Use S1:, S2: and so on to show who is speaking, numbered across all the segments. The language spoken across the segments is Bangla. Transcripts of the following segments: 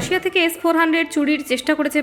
S1: রাশিয়া থেকে S-400 চুরির চেষ্টা করেছে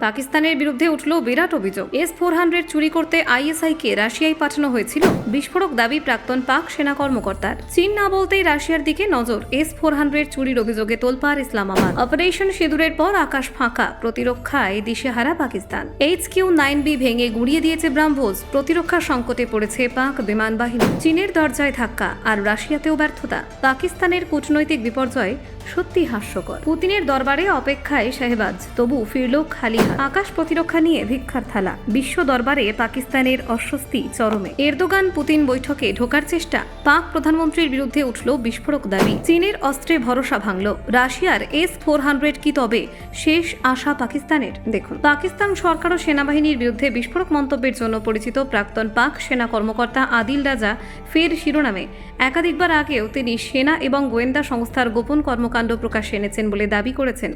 S1: পাকিস্তানের বিরুদ্ধে উঠল বিরাট অভিযোগ। S-400 চুরি করতে আইএসআইকে রাশিয়ায় পাঠানো হয়েছিল, বিস্ফোরক দাবি প্রাক্তন পাক সেনা কর্মকর্তার। চীন না বলতেই রাশিয়ার দিকে নজর। S-400 চুরির অভিযোগে তোলপাড় ইসলামাবাদ। অপারেশন সিঁদুরের পর আকাশ ফাঁকা, প্রতিরক্ষায় দিশেহারা পাকিস্তান। HQ-9B ভেঙে গুঁড়িয়ে দিয়েছে ব্রাহ্মোস। প্রতিরক্ষা সংকটে পড়েছে পাক বিমান বাহিনী। চীনের দরজায় ধাক্কা আর রাশিয়াতেও ব্যর্থতা। পাকিস্তানের কূটনৈতিক বিপর্যয় সত্যি হাস্যকর। পুতিনের দরবারে অপেক্ষায় শাহবাজ, তবু ফিরল খালি হাত। আকাশ প্রতিরক্ষা নিয়ে ভিক্ষার থালা। বিশ্ব দরবারে পাকিস্তানের অস্বস্তি চরমে। এরদোগান পুতিন বৈঠকে ঢোকার চেষ্টা। পাক প্রধানমন্ত্রীর বিরুদ্ধে উঠল বিস্ফোরক দাবি। চীনের অস্ত্রে ভরসা ভাঙল। রাশিয়ার S-400 কি তবে শেষ আশা পাকিস্তানের? দেখুন, পাকিস্তান সরকার ও সেনাবাহিনীর বিরুদ্ধে বিস্ফোরক মন্তব্যের জন্য পরিচিত প্রাক্তন পাক সেনা কর্মকর্তা আদিল রাজা ফের শিরোনামে। একাধিকবার আগেও তিনি সেনা এবং গোয়েন্দা সংস্থার গোপন কর্মকাণ্ড প্রকাশ্যে এনেছেন বলে দাবি করেছেন।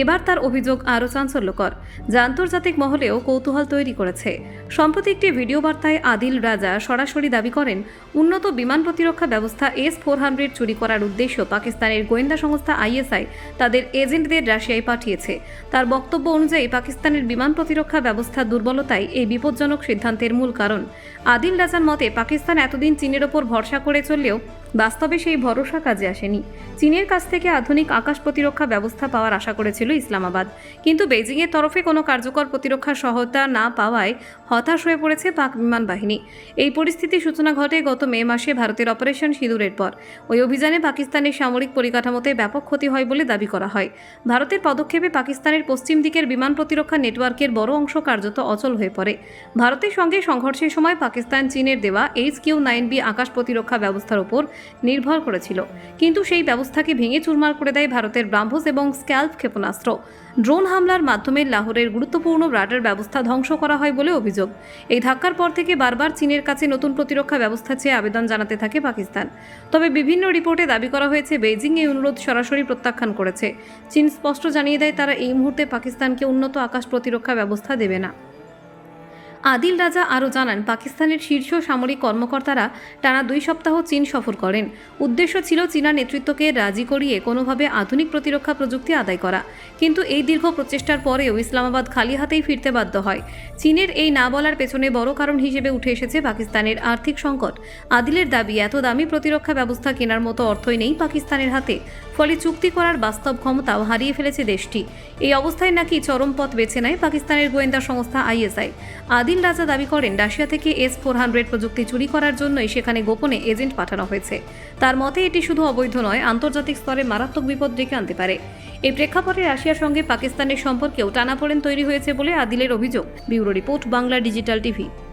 S1: এবার তার অভিযোগ আরও চাঞ্চল্যকর, যা আন্তর্জাতিক মহলেও কৌতূহল তৈরি করেছে। সম্প্রতি একটি ভিডিও বার্তায় আদিল রাজা সরাসরি দাবি করেন, উন্নত বিমান প্রতিরক্ষা ব্যবস্থা S-400 চুরি করার উদ্দেশ্য পাকিস্তানের গোয়েন্দা সংস্থা আইএসআই তাদের এজেন্টদের রাশিয়ায় পাঠিয়েছে। তার বক্তব্য অনুযায়ী পাকিস্তানের বিমান প্রতিরক্ষা ব্যবস্থার দুর্বলতাই এই বিপজ্জনক সিদ্ধান্তের মূল কারণ। আদিল রাজার মতে, পাকিস্তান এতদিন চীনের ওপর ভরসা করে চললেও বাস্তবে সেই ভরসা কাজে আসেনি। চীনের কাছ থেকে আধুনিক আকাশ প্রতিরক্ষা ব্যবস্থা পাওয়ার আশা করেছিল ইসলামাবাদ, কিন্তু বেজিংয়ের তরফে কোনো কার্যকর প্রতিরক্ষা সহায়তা না পাওয়ায় হতাশ হয়ে পড়েছে পাক বিমান বাহিনী। এই পরিস্থিতির সূচনা ঘটে গত মে মাসে ভারতের অপারেশন সিঁদুরের পর। ওই অভিযানে পাকিস্তানের সামরিক পরিকাঠামোতে ব্যাপক ক্ষতি হয় বলে দাবি করা হয়। ভারতের পদক্ষেপে পাকিস্তানের পশ্চিম দিকের বিমান প্রতিরক্ষা নেটওয়ার্কের বড় অংশ কার্যত অচল হয়ে পড়ে। ভারতের সঙ্গে সংঘর্ষের সময় পাকিস্তান চীনের দেওয়া HQ-9B আকাশ প্রতিরক্ষা ব্যবস্থার উপর নির্ভর করেছিল, কিন্তু সেই ব্যবস্থাকে ভেঙে চুরমার করে দেয় ভারতের ব্রাহ্মোস এবং স্ক্যালপ ক্ষেপণাস্ত্র। ড্রোন হামলার মাধ্যমে লাহোরের গুরুত্বপূর্ণ রাডার ব্যবস্থা ধ্বংস করা হয় বলে অভিযোগ। এই ধাক্কার পর থেকে বারবার চীনের কাছে নতুন প্রতিরক্ষা ব্যবস্থা চেয়ে আবেদন জানাতে থাকে পাকিস্তান। তবে বিভিন্ন রিপোর্টে দাবি করা হয়েছে বেইজিং এই অনুরোধ সরাসরি প্রত্যাখ্যান করেছে। চীন স্পষ্ট জানিয়ে দেয়, তারা এই মুহূর্তে পাকিস্তানকে উন্নত আকাশ প্রতিরক্ষা ব্যবস্থা দেবে না। আদিল রাজা আরও জানান, পাকিস্তানের শীর্ষ সামরিক কর্মকর্তারা টানা 2 সপ্তাহ চীন সফর করেন। উদ্দেশ্য ছিল চীনা নেতৃত্বকে রাজি করিয়ে কোনোভাবে আধুনিক প্রতিরক্ষা প্রযুক্তি আদায় করা, কিন্তু এই দীর্ঘ প্রচেষ্টার পরেও ইসলামাবাদ খালি হাতেই ফিরতে বাধ্য হয়। চীনের এই না বলার পেছনে বড় কারণ হিসেবে উঠে এসেছে পাকিস্তানের আর্থিক সংকট। আদিলের দাবি, এত দামি প্রতিরক্ষা ব্যবস্থা কেনার মতো অর্থই নেই পাকিস্তানের হাতে, ফলে চুক্তি করার বাস্তব ক্ষমতাও হারিয়ে ফেলেছে দেশটি। এই অবস্থায় নাকি চরম পথ বেছে নেয় পাকিস্তানের গোয়েন্দা সংস্থা আইএসআই। আদিল রাজা দাবি করেন, রাশিয়া থেকে S-400 প্রযুক্তি চুরি করার জন্যই সেখানে গোপনে এজেন্ট পাঠানো হয়েছে। তার মতে এটি শুধু অবৈধ নয়, আন্তর্জাতিক স্তরে মারাত্মক বিপদ ডেকে আনতে পারে। এই প্রেক্ষাপটে রাশিয়ার সঙ্গে পাকিস্তানের সম্পর্কেও টানাপোড়েন তৈরি হয়েছে বলে আদিলের অভিযোগ। Bureau report, Bangla digital TV.